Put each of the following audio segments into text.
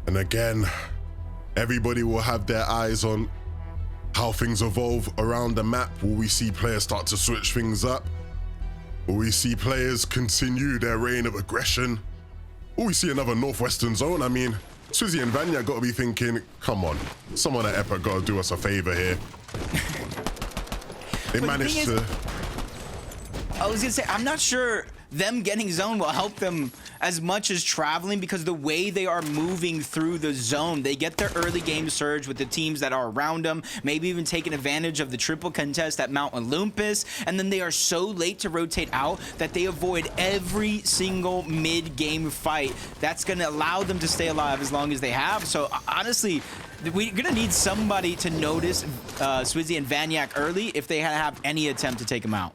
And again, everybody will have their eyes on how things evolve around the map. Will we see players start to switch things up? Will we see players continue their reign of aggression? Will we see another Northwestern zone? I mean, Swizzy and Vanya got to be thinking, come on, someone at Epic got to do us a favor here. They managed to... I was gonna say, I'm not sure them getting zone will help them as much as traveling, because the way they are moving through the zone, they get their early game surge with the teams that are around them, maybe even taking advantage of the triple contest at Mount Olympus, and then they are so late to rotate out that they avoid every single mid-game fight. That's gonna allow them to stay alive as long as they have. So honestly, we're gonna need somebody to notice Swizzy and Vanyak early if they have any attempt to take them out.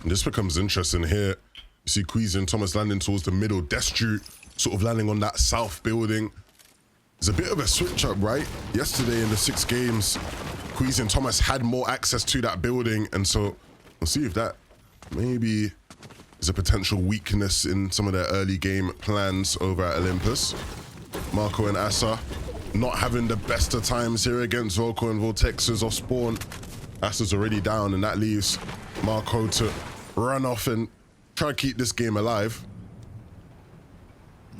This becomes interesting here. You see Queasy and Thomas landing towards the middle. Destru sort of landing on that south building. There's a bit of a switch up, right? Yesterday in the 6 games, Queasy and Thomas had more access to that building. And so we'll see if that maybe is a potential weakness in some of their early game plans over at Olympus. Marco and Asa not having the best of times here against Volko and Vortexes off spawn. Asa's already down, and that leaves Marco to run off and try to keep this game alive.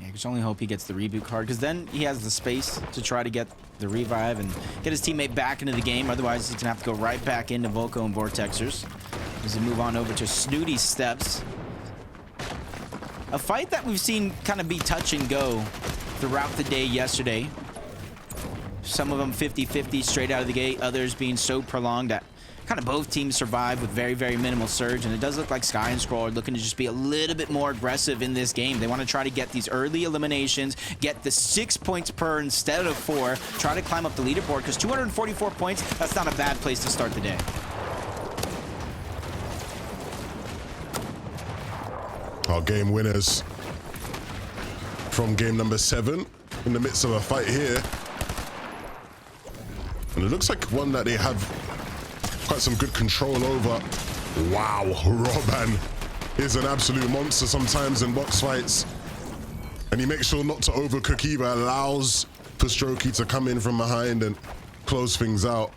Yeah, I can only hope he gets the reboot card, because then he has the space to try to get the revive and get his teammate back into the game. Otherwise, he's gonna have to go right back into Volko and Vortexers as we move on over to Snooty Steps. A fight that we've seen kind of be touch and go throughout the day yesterday. Some of them 50-50 straight out of the gate, others being so prolonged that kind of both teams survive with very, very minimal surge, and it does look like Sky and Scroll are looking to just be a little bit more aggressive in this game. They want to try to get these early eliminations, get the 6 points per instead of 4, try to climb up the leaderboard, because 244 points, that's not a bad place to start the day. Our game winners from game number 7 in the midst of a fight here. And it looks like one that they have quite some good control over. Wow, Robban is an absolute monster sometimes in box fights. And he makes sure not to overcook either, allows for Strokey to come in from behind and close things out.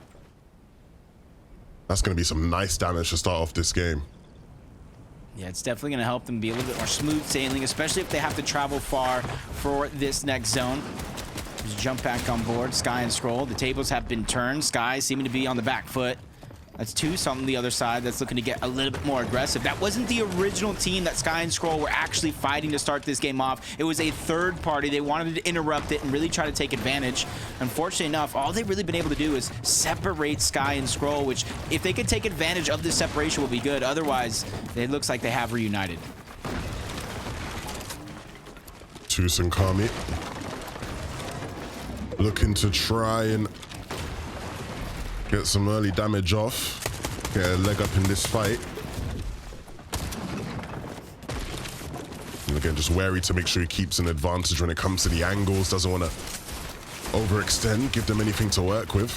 That's going to be some nice damage to start off this game. Yeah, it's definitely going to help them be a little bit more smooth sailing, especially if they have to travel far for this next zone. Just jump back on board, Sky and Scroll. The tables have been turned. Sky seeming to be on the back foot. That's Tayson on the other side that's looking to get a little bit more aggressive. That wasn't the original team that Sky and Scroll were actually fighting to start this game off. It was a third party. They wanted to interrupt it and really try to take advantage. Unfortunately enough, all they've really been able to do is separate Sky and Scroll, which if they could take advantage of this separation will be good. Otherwise, it looks like they have reunited. Tayson Kami looking to try and get some early damage off, get a leg up in this fight. And again, just wary to make sure he keeps an advantage when it comes to the angles, doesn't want to overextend, give them anything to work with.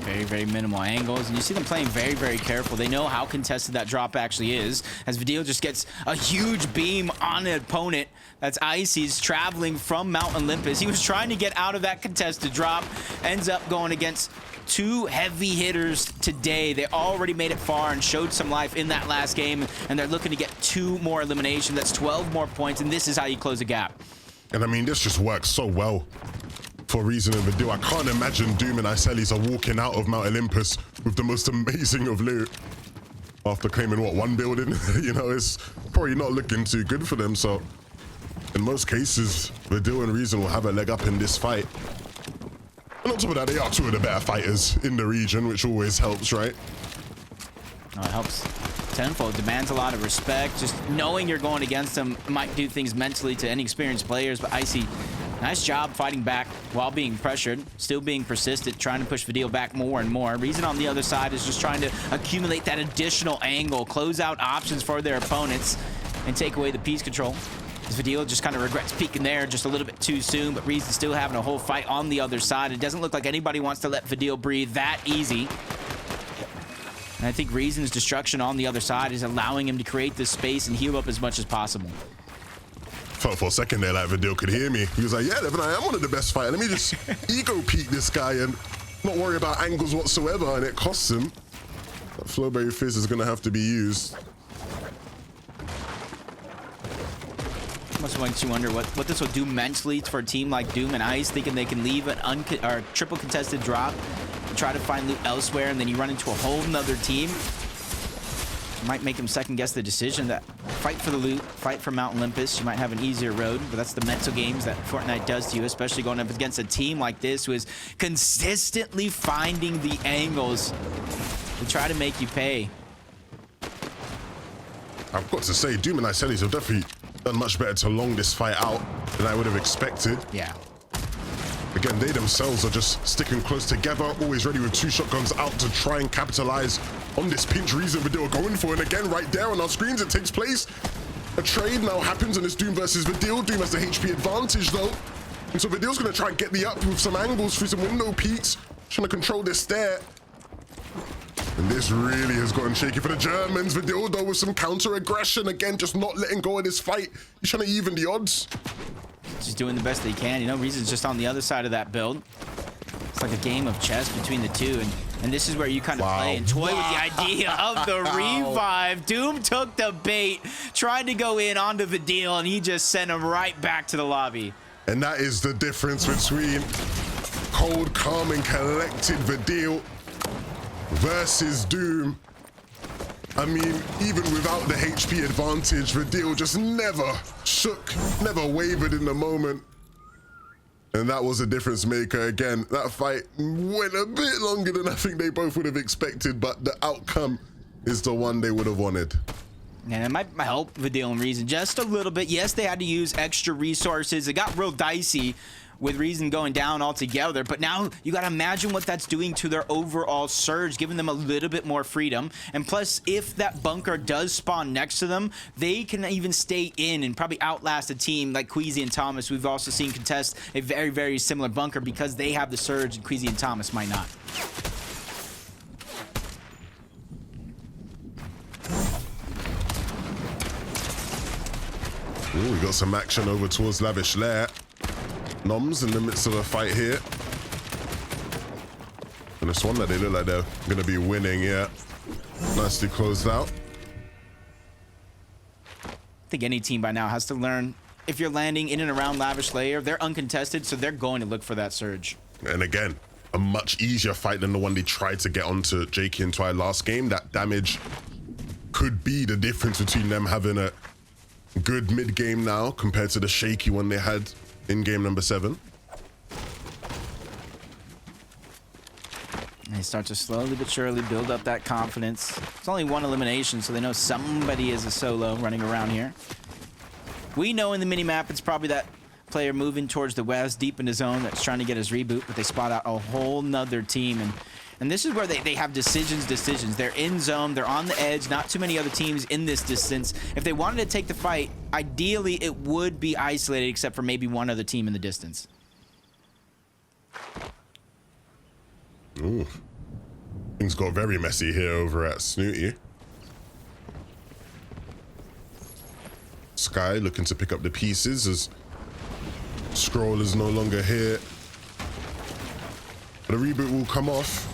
Very, very minimal angles, and you see them playing very, very careful. They know how contested that drop actually is, as Vidil just gets a huge beam on an opponent. That's Icy's traveling from Mount Olympus. He was trying to get out of that contested drop, ends up going against 2 heavy hitters today. They already made it far and showed some life in that last game, and they're looking to get 2 more eliminations. That's 12 more points, and this is how you close a gap. And I mean, this just works so well for Reason and Vidil. I can't imagine Doom and Icelis are walking out of Mount Olympus with the most amazing of loot after claiming, what, 1 building? You know, it's probably not looking too good for them. So in most cases, Vidil and Reason will have a leg up in this fight. And on top of that, they are 2 of the better fighters in the region, which always helps, right? Oh, it helps tenfold. Demands a lot of respect. Just knowing you're going against them might do things mentally to any experienced players, but Icy, nice job fighting back while being pressured, still being persistent, trying to push Vidil back more and more. Reason on the other side is just trying to accumulate that additional angle, close out options for their opponents, and take away the piece control. Vidil just kind of regrets peeking there just a little bit too soon, but Reason still having a whole fight on the other side. It doesn't look like anybody wants to let Vidil breathe that easy. And I think Reason's destruction on the other side is allowing him to create this space and heal up as much as possible. Felt for a second there like Vidil could hear me. He was like, yeah, Devin, I am one of the best fighters. Let me just ego peek this guy and not worry about angles whatsoever, and it costs him. That Flowberry Fizz is going to have to be used. Must makes you wonder what this will do mentally for a team like Doom and Ice, thinking they can leave an triple contested drop and try to find loot elsewhere, and then you run into a whole nother team. Might make them second guess the decision that fight for the loot, fight for Mount Olympus. You might have an easier road, but that's the mental games that Fortnite does to you, especially going up against a team like this who is consistently finding the angles to try to make you pay. I've got to say, Doom and Icelis have definitely done much better to long this fight out than I would have expected. Yeah. Again, they themselves are just sticking close together, always ready with 2 shotguns out to try and capitalize on this pinch reason Vidil are going for. And again, right there on our screens, it takes place. A trade now happens, and it's Doom versus Vidil. Doom has the HP advantage, though. And so Vidil's going to try and get the up with some angles through some window peaks, trying to control this stare. And this really has gotten shaky for the Germans. Vidil, though, with some counter-aggression. Again, just not letting go of this fight. He's trying to even the odds. Just doing the best they can. You know, Reason's just on the other side of that build. It's like a game of chess between the two, and this is where you kind of play and toy with the idea of the revive. Doom took the bait, tried to go in onto Vidil, and he just sent him right back to the lobby. And that is the difference between cold, calm, and collected Vidil versus Doom. I mean, even without the HP advantage, Vidil just never shook, never wavered in the moment. And that was a difference maker. Again, that fight went a bit longer than I think they both would have expected, but the outcome is the one they would have wanted. And it might help Vidil and Reason just a little bit. Yes, they had to use extra resources. It got real dicey with Reason going down altogether, but now you got to imagine what that's doing to their overall surge, giving them a little bit more freedom. And plus, if that bunker does spawn next to them, they can even stay in and probably outlast a team like Queasy and Thomas. We've also seen contest a very, very similar bunker because they have the surge and Queasy and Thomas might not. Ooh, we got some action over towards Lavish Lair. Noms in the midst of a fight here. And it's one that they look like they're going to be winning, yeah. Nicely closed out. I think any team by now has to learn, if you're landing in and around Lavish Lair, they're uncontested, so they're going to look for that surge. And again, a much easier fight than the one they tried to get onto Jakey and Twy last game. That damage could be the difference between them having a good mid-game now compared to the shaky one they had in game number 7. They start to slowly but surely build up that confidence. It's only one elimination, so they know somebody is a solo running around here. We know in the minimap it's probably that player moving towards the west, deep in his zone, that's trying to get his reboot, but they spot out a whole nother team. And this is where they have decisions. They're in zone, they're on the edge, not too many other teams in this distance. If they wanted to take the fight, ideally it would be isolated except for maybe one other team in the distance. Ooh. Things got very messy here over at Snooty. Sky looking to pick up the pieces as Scroll is no longer here. But a reboot will come off.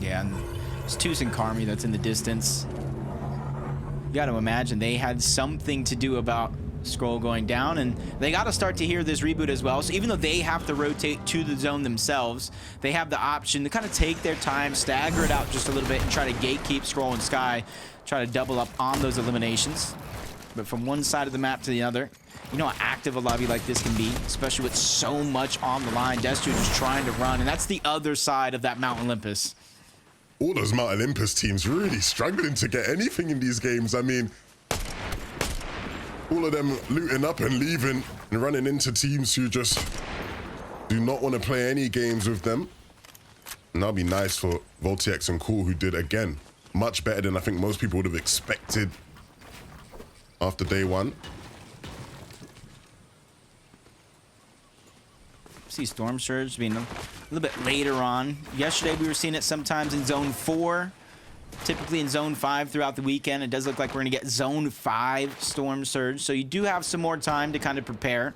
Yeah, and it's Tayson and Karmi that's in the distance. You got to imagine they had something to do about Scroll going down, and they got to start to hear this reboot as well. So even though they have to rotate to the zone themselves, they have the option to kind of take their time, stagger it out just a little bit, and try to gatekeep Scroll and Sky, try to double up on those eliminations. But from one side of the map to the other, you know how active a lobby like this can be, especially with so much on the line. Destru just trying to run, and that's the other side of that Mount Olympus. All those Mount Olympus teams really struggling to get anything in these games. I mean, all of them looting up and leaving and running into teams who just do not want to play any games with them. And that'll be nice for Voltx and Cool, who did, again, much better than I think most people would have expected after day one. See Storm Surge being a little bit later on. Yesterday we were seeing it sometimes in zone 4. typically in Zone 5 throughout the weekend. It does look like we're going to get Zone 5 Storm Surge, so you do have some more time to kind of prepare.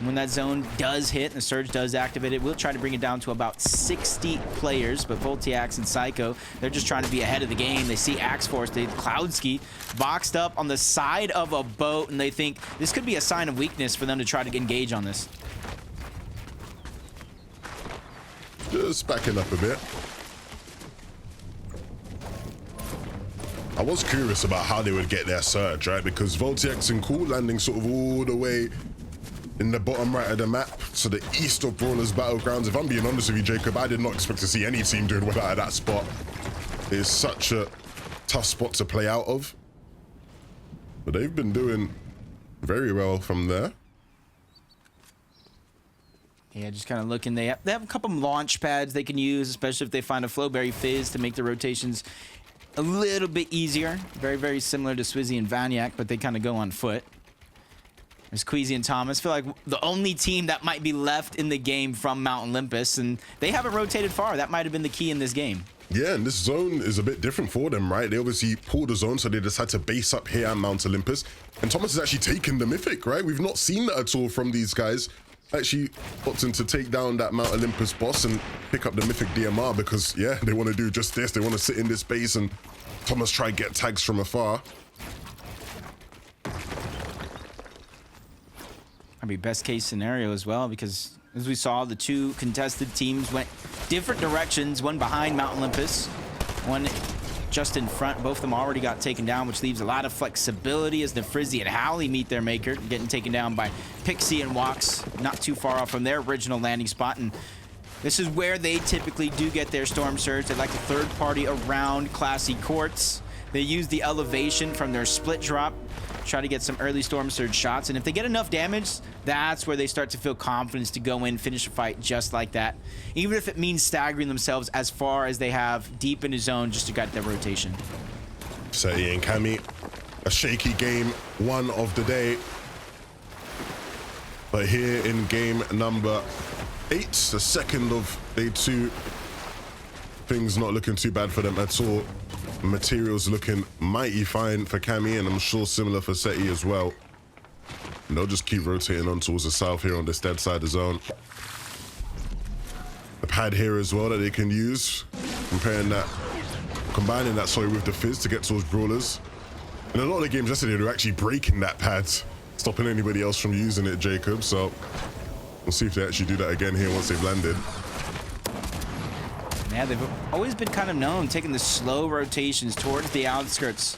When that zone does hit and the surge does activate it, we'll try to bring it down to about 60 players. But Voltiax and Psycho, they're just trying to be ahead of the game. They see Axe Force, they Cloudski boxed up on the side of a boat, and they think this could be a sign of weakness for them to try to engage on this. Just backing up a bit. I was curious about how they would get their surge, right? Because Voltiax and Cool landing sort of all the way in the bottom right of the map, to the east of Brawler's Battlegrounds. If I'm being honest with you, Jacob, I did not expect to see any team doing well out of that spot. It's such a tough spot to play out of. But they've been doing very well from there. Yeah, just kind of looking. They have a couple launch pads they can use, especially if they find a Flowberry Fizz to make the rotations a little bit easier. Very, very similar to Swizzy and Vaniac, but they kind of go on foot. There's Queasy and Thomas. I feel like the only team that might be left in the game from Mount Olympus, and they haven't rotated far. That might have been the key in this game. Yeah, and this zone is a bit different for them, right? They obviously pulled the zone, so they decided to base up here at Mount Olympus. And Thomas has actually taken the Mythic, right? We've not seen that at all from these guys. Actually opting to take down that Mount Olympus boss and pick up the Mythic DMR because, yeah, they want to do just this. They want to sit in this base and Thomas try get tags from afar. That'd be best case scenario as well, because as we saw, the two contested teams went different directions, one behind Mount Olympus, one just in front. Both of them already got taken down, which leaves a lot of flexibility as the Frizzy and Howley meet their maker, getting taken down by Pixie and Walks, not too far off from their original landing spot. And this is where they typically do get their Storm Surge. They like the third party around Classy Courts. They use the elevation from their split drop, try to get some early Storm Surge shots, and if they get enough damage, that's where they start to feel confidence to go in, finish a fight just like that, even if it means staggering themselves as far as they have deep in the zone just to get their rotation. Seti and Cammy, a shaky game one of the day, but here in game number 8, the second of day 2, things not looking too bad for them at all. Materials looking mighty fine for Cammy, and I'm sure similar for Seti as well. And they'll just keep rotating on towards the south here on this dead side of the zone. The pad here as well that they can use, combining that, sorry, with the Fizz to get towards Brawlers. In a lot of the games yesterday, they were actually breaking that pad, stopping anybody else from using it, Jacob. So we'll see if they actually do that again here once they've landed. Yeah, they've always been kind of known taking the slow rotations towards the outskirts.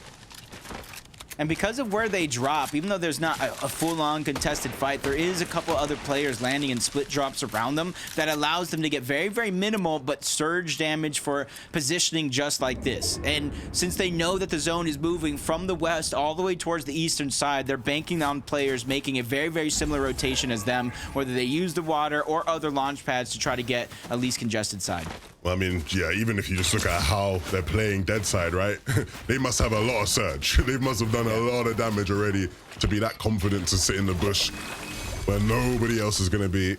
And because of where they drop, even though there's not a full-on contested fight, there is a couple other players landing in split drops around them that allows them to get very, very minimal but surge damage for positioning just like this. And since they know that the zone is moving from the west all the way towards the eastern side, they're banking on players making a very, very similar rotation as them, whether they use the water or other launch pads to try to get a least congested side. Well, I mean, yeah, even if you just look at how they're playing dead side, right? They must have a lot of surge. They must have done a lot of damage already to be that confident to sit in the bush where nobody else is going to be.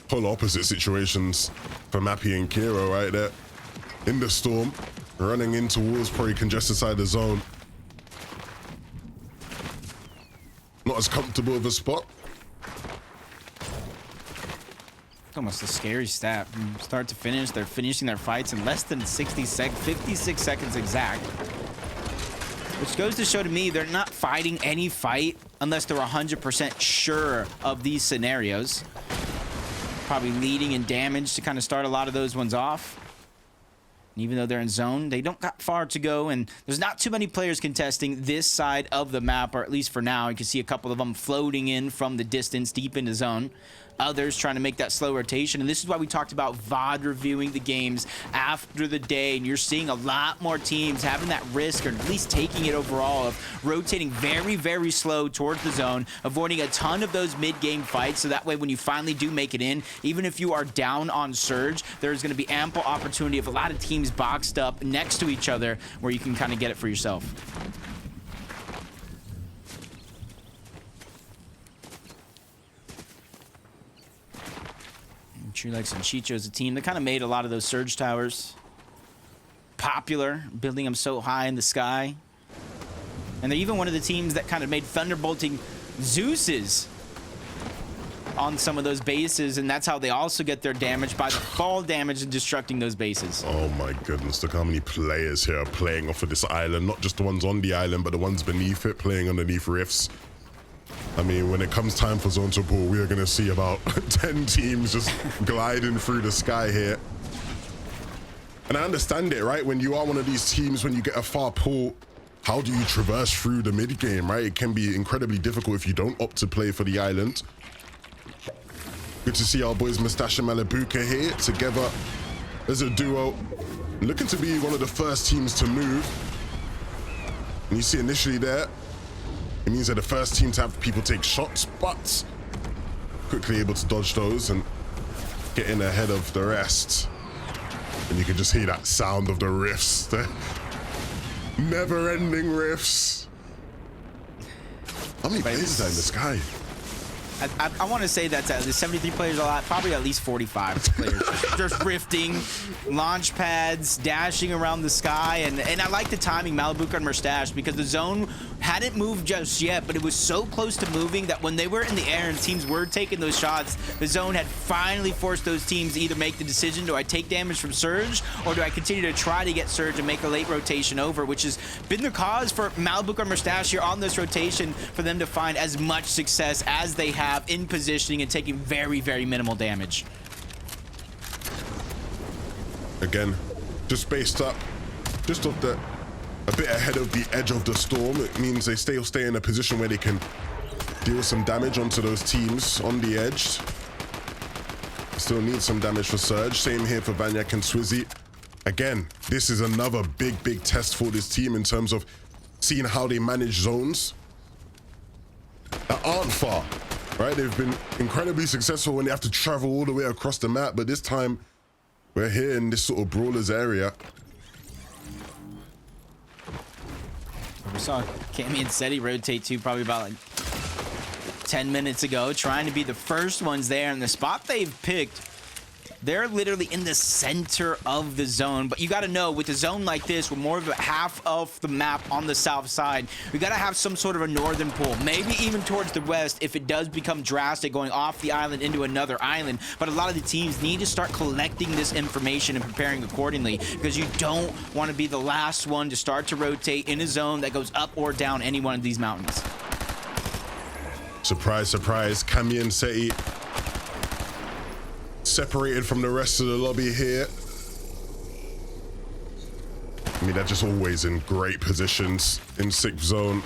Polar opposite situations for Mappy and Kiro, right? They're in the storm, running in towards probably congested side of the zone. Not as comfortable of a spot. Almost a scary stat. From start to finish, they're finishing their fights in less than 56 seconds exact. Which goes to show to me they're not fighting any fight unless they're 100% sure of these scenarios. Probably leading in damage to kind of start a lot of those ones off. And even though they're in zone, they don't got far to go, and there's not too many players contesting this side of the map, or at least for now. You can see a couple of them floating in from the distance deep into zone. Others trying to make that slow rotation, and this is why we talked about VOD reviewing the games after the day, and you're seeing a lot more teams having that risk, or at least taking it overall, of rotating very, very slow towards the zone, avoiding a ton of those mid-game fights, so that way when you finally do make it in, even if you are down on Surge, there's going to be ample opportunity of a lot of teams boxed up next to each other where you can kind of get it for yourself. True Lex and Chicho's a team that kind of made a lot of those Surge towers popular, building them so high in the sky. And they're even one of the teams that kind of made thunderbolting Zeus's on some of those bases, and that's how they also get their damage, by the fall damage and destructing those bases. Oh my goodness, look how many players here are playing off of this island. Not just the ones on the island, but the ones beneath it, playing underneath rifts. I mean, when it comes time for zone support, we are going to see about 10 teams just gliding through the sky here. And I understand it, right? When you are one of these teams, when you get a far pull, how do you traverse through the mid game, right? It can be incredibly difficult if you don't opt to play for the island. Good to see our boys Mustache and Malibuka here together as a duo, looking to be one of the first teams to move. And you see initially there, it means they're the first team to have people take shots, but quickly able to dodge those and get in ahead of the rest. And you can just hear that sound of the riffs, the never-ending riffs. How many players is that in the sky? I want to say that's the 73 players a lot, probably at least 45 players. Just rifting, launch pads, dashing around the sky, and I like the timing, Malibuka and Mustache, because the zone hadn't moved just yet, but it was so close to moving that when they were in the air and teams were taking those shots, the zone had finally forced those teams to either make the decision, do I take damage from Surge, or do I continue to try to get Surge and make a late rotation over, which has been the cause for Malibuka and Mustache here on this rotation, for them to find as much success as they have in positioning and taking very, very minimal damage. Again, just spaced up, just off the, a bit ahead of the edge of the storm. It means they stay in a position where they can deal some damage onto those teams on the edge. Still need some damage for Surge. Same here for Vanyak and Swizzy. Again, this is another big test for this team in terms of seeing how they manage zones that aren't far. Right, they've been incredibly successful when they have to travel all the way across the map, but this time we're here in this sort of brawlers area. We saw Cammy and Seti rotate too, probably about like 10 minutes ago, trying to be the first ones there, and the spot they've picked, they're literally in the center of the zone. But you got to know, with a zone like this, with more of a half of the map on the south side, we got to have some sort of a northern pull, maybe even towards the west if it does become drastic, going off the island into another island. But a lot of the teams need to start collecting this information and preparing accordingly, because you don't want to be the last one to start to rotate in a zone that goes up or down any one of these mountains. Surprise, surprise, Cammy and Seti separated from the rest of the lobby here. I mean, they're just always in great positions in 6th zone.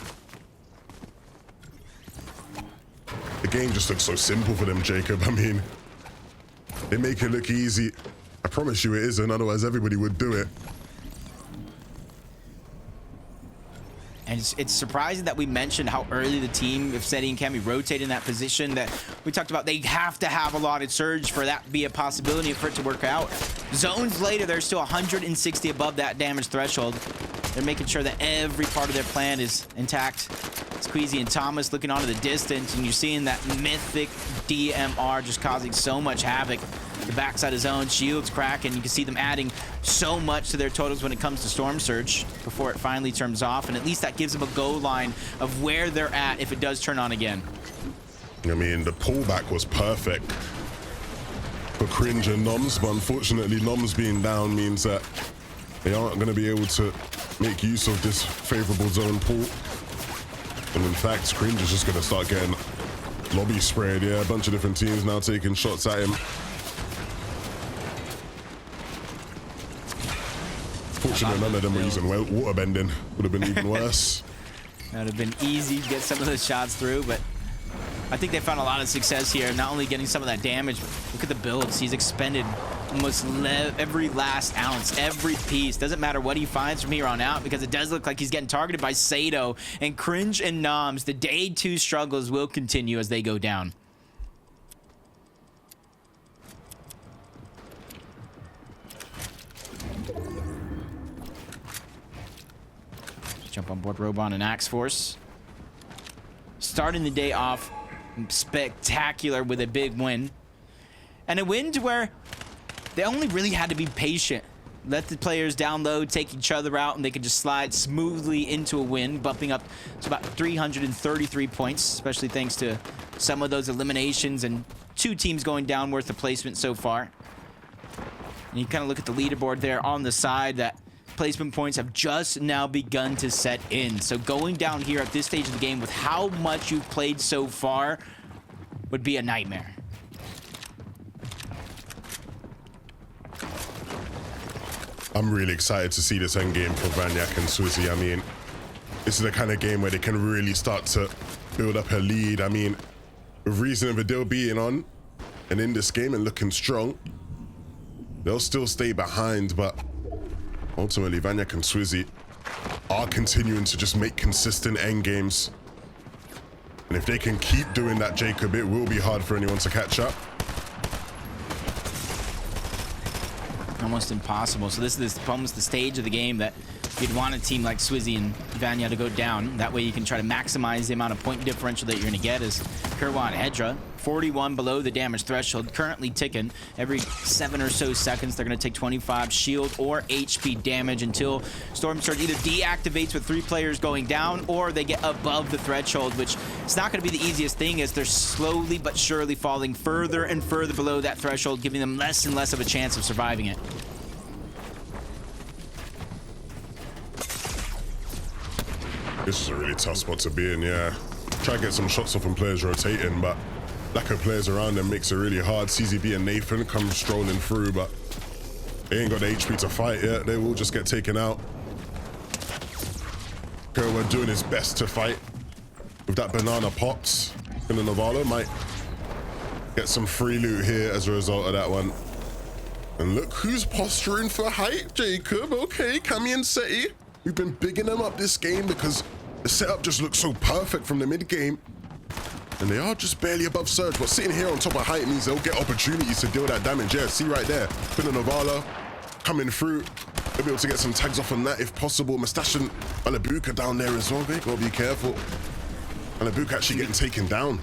The game just looks so simple for them, Jacob. I mean, they make it look easy. I promise you it isn't, otherwise everybody would do it. And it's surprising that we mentioned how early the team, if Seti and Cammy rotate in that position, that we talked about they have to have a lot of Surge for that to be a possibility for it to work out. Zones later, they're still 160 above that damage threshold. They're making sure that every part of their plan is intact. Squeezy and Thomas looking onto the distance, and you're seeing that mythic DMR just causing so much havoc. The backside of zone, shields cracking. You can see them adding so much to their totals when it comes to Storm Surge before it finally turns off, and at least that gives them a go line of where they're at if it does turn on again. I mean, the pullback was perfect for Cringe and Noms, but unfortunately Noms being down means that they aren't going to be able to make use of this favorable zone pull. And in fact, Cringe is just going to start getting lobby sprayed. Yeah, a bunch of different teams now taking shots at him. Fortunately, none of them were using water bending. Would have been even worse. That would have been easy to get some of those shots through, but I think they found a lot of success here, not only getting some of that damage. Look at the builds. He's expended almost every last ounce, every piece. Doesn't matter what he finds from here on out, because it does look like he's getting targeted by Sato. And Cringe and Noms, the day 2 struggles will continue as they go down. Jump on board Robon and Axe Force. Starting the day off spectacular with a big win. And a win to where they only really had to be patient. let the players down low, take each other out, and they can just slide smoothly into a win, bumping up to about 333 points, especially thanks to some of those eliminations and 2 teams going down worth of placement so far. And you kind of look at the leaderboard there on the side, that placement points have just now begun to set in. So going down here at this stage of the game with how much you've played so far would be a nightmare. I'm really excited to see this end game for Vanyak and Swizzy. I mean, this is the kind of game where they can really start to build up a lead. I mean, with Reason and Vidil being on and in this game and looking strong, they'll still stay behind, but ultimately Vanyak and Swizzy are continuing to just make consistent end games. And if they can keep doing that, Jacob, it will be hard for anyone to catch up. Almost impossible. So this is almost the stage of the game that you'd want a team like Swizzy and Vanya to go down. That way you can try to maximize the amount of point differential that you're going to get. As Kerwan Hedra, 41 below the damage threshold, currently ticking. Every 7 or so seconds, they're going to take 25 shield or HP damage until Storm Surge either deactivates with 3 players going down or they get above the threshold, which is not going to be the easiest thing as they're slowly but surely falling further and further below that threshold, giving them less and less of a chance of surviving it. This is a really tough spot to be in, yeah. Try to get some shots off when players rotating, but lack of players around them makes it really hard. CZB and Nathan come strolling through, but they ain't got the HP to fight yet. They will just get taken out. Kerwin doing his best to fight with that banana pops. And the Navarro might get some free loot here as a result of that one. And look who's posturing for height, Jacob. Okay, Kami and Seti. We've been bigging them up this game because the setup just looks so perfect from the mid game. And they are just barely above Surge, but sitting here on top of height means they'll get opportunities to deal that damage. Yeah, see right there. Finn Navala coming through. They'll be able to get some tags off on that if possible. Mustache and Malabuka down there as well. They gotta be careful. Malabuka actually getting taken down.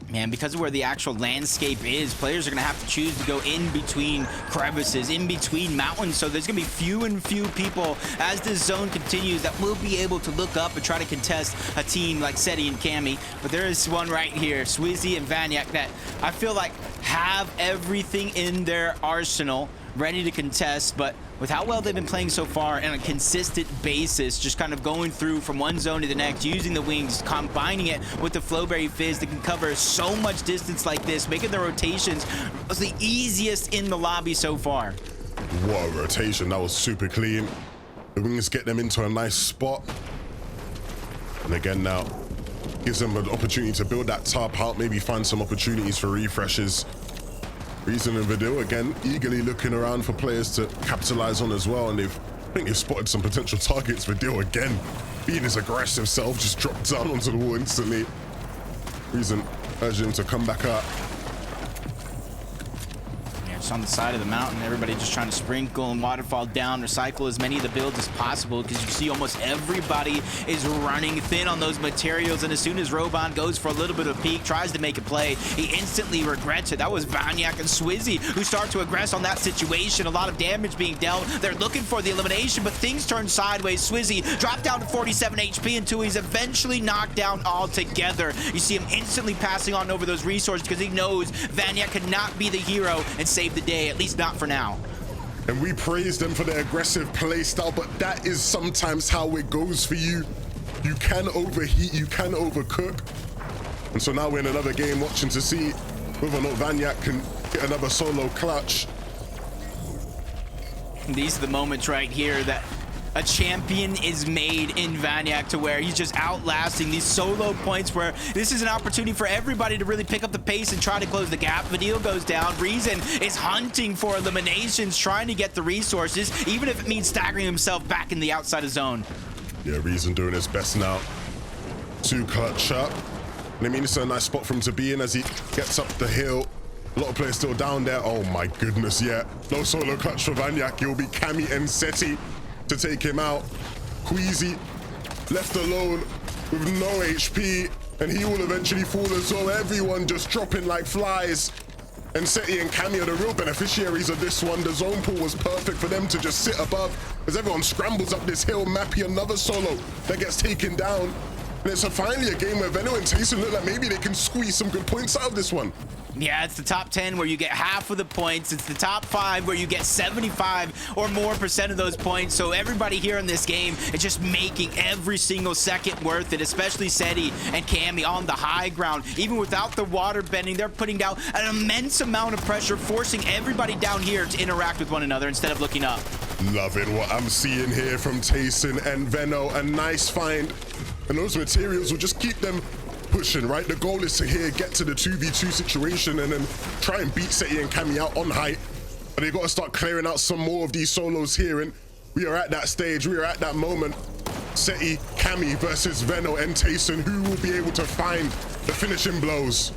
Man, because of where the actual landscape is, players are going to have to choose to go in between crevices, in between mountains. So there's going to be few and few people as this zone continues that will be able to look up and try to contest a team like Seti and Cammy. But there is one right here, Swizzy and Vanyak, that I feel like have everything in their arsenal ready to contest, but with how well they've been playing so far on a consistent basis, just kind of going through from one zone to the next, using the wings, combining it with the Flowberry Fizz that can cover so much distance like this, making the rotations was the easiest in the lobby so far. What a rotation, that was super clean. The wings get them into a nice spot. And again now, gives them an opportunity to build that top out, maybe find some opportunities for refreshes. Reason and Vidil again eagerly looking around for players to capitalize on as well, and I think they've spotted some potential targets. Vidil again being his aggressive self, just dropped down onto the wall instantly. Reason urging him to come back up. Yeah, just on the side of the mountain, everybody just trying to sprinkle and waterfall down, recycle as many of the builds as possible, because you see almost everybody is running thin on those materials, and as soon as Roban goes for a little bit of a peek, tries to make a play, he instantly regrets it. That was Vanyak and Swizzy who start to aggress on that situation. A lot of damage being dealt. They're looking for the elimination, but things turn sideways. Swizzy dropped down to 47 HP until he's eventually knocked down altogether. You see him instantly passing on over those resources because he knows Vanyak cannot be the hero and save the day, at least not for now. And we praise them for their aggressive play style, but that is sometimes how it goes for you. You can overheat, you can overcook. And so now we're in another game watching to see whether or not Vanyak can get another solo clutch. These are the moments right here that a champion is made in Vanyak, to where he's just outlasting these solo points, where this is an opportunity for everybody to really pick up the pace and try to close the gap. Vidil goes down. Reason is hunting for eliminations, trying to get the resources, even if it means staggering himself back in the outside of zone. Yeah, Reason doing his best now to clutch up. And I mean, it's a nice spot for him to be in as he gets up the hill. A lot of players still down there. Oh my goodness, yeah. No solo clutch for Vanyak. It will be Cammy and Seti to take him out. Queasy left alone with no HP, and he will eventually fall as well. Everyone just dropping like flies. and Seti and Cammy are the real beneficiaries of this one. The zone pool was perfect for them to just sit above as everyone scrambles up this hill. Mappy, another solo that gets taken down. And it's finally a game where Veno and Tayson look like maybe they can squeeze some good points out of this one. Yeah, it's the top 10 where you get half of the points. It's the top 5 where you get 75 or more % of those points. So everybody here in this game is just making every single second worth it, especially Seti and Cammy on the high ground. Even without the water bending, they're putting down an immense amount of pressure, forcing everybody down here to interact with one another instead of looking up. Loving what I'm seeing here from Tayson and Veno. A nice find. And those materials will just keep them pushing, right? The goal is to here get to the 2v2 situation and then try and beat Seti and Cammy out on height. But they got to start clearing out some more of these solos here, and we are at that stage, we are at that moment. Seti, Cammy versus Veno and Tayson. Who will be able to find the finishing blows?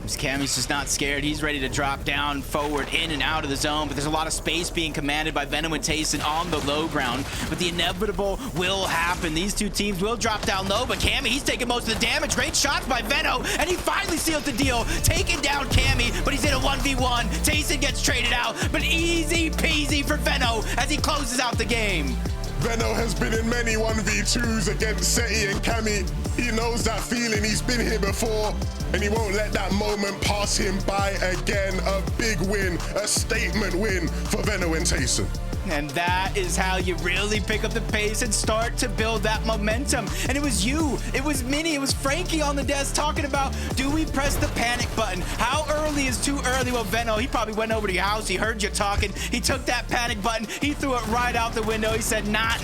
Cammy's just not scared. He's ready to drop down, forward, in and out of the zone, but there's a lot of space being commanded by Veno and Tayson on the low ground. But the inevitable will happen. These two teams will drop down low, but Cammy, he's taking most of the damage. Great shots by Veno, and he finally seals the deal, taking down Cammy, but he's in a 1v1. Tayson gets traded out, but easy peasy for Veno as he closes out the game. Veno has been in many 1v2s against Seti and Cammy. He knows that feeling, he's been here before, and he won't let that moment pass him by again. A big win, a statement win for Veno and Tayson. And that is how you really pick up the pace and start to build that momentum. And it was you, it was Minnie, it was Frankie on the desk talking about, do we press the panic button? How early is too early? Well, Veno, he probably went over to your house, he heard you talking, he took that panic button, he threw it right out the window. He said, nah,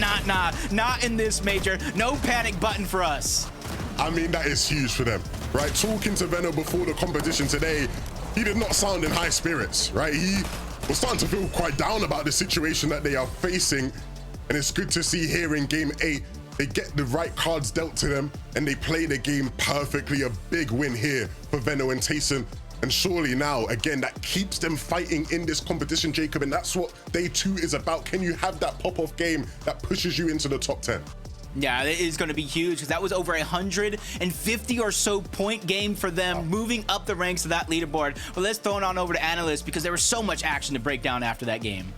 not in this major. No panic button for us. I mean, that is huge for them, right? Talking to Veno before the competition today, he did not sound in high spirits, right? He was starting to feel quite down about the situation that they are facing. And it's good to see here in game 8, they get the right cards dealt to them and they play the game perfectly. A big win here for Veno and Tayson. And surely now, again, that keeps them fighting in this competition, Jacob. And that's what day 2 is about. Can you have that pop-off game that pushes you into the top 10? Yeah, it is going to be huge because that was over 150 or so point game for them, moving up the ranks of that leaderboard. But let's throw it on over to analysts because there was so much action to break down after that game.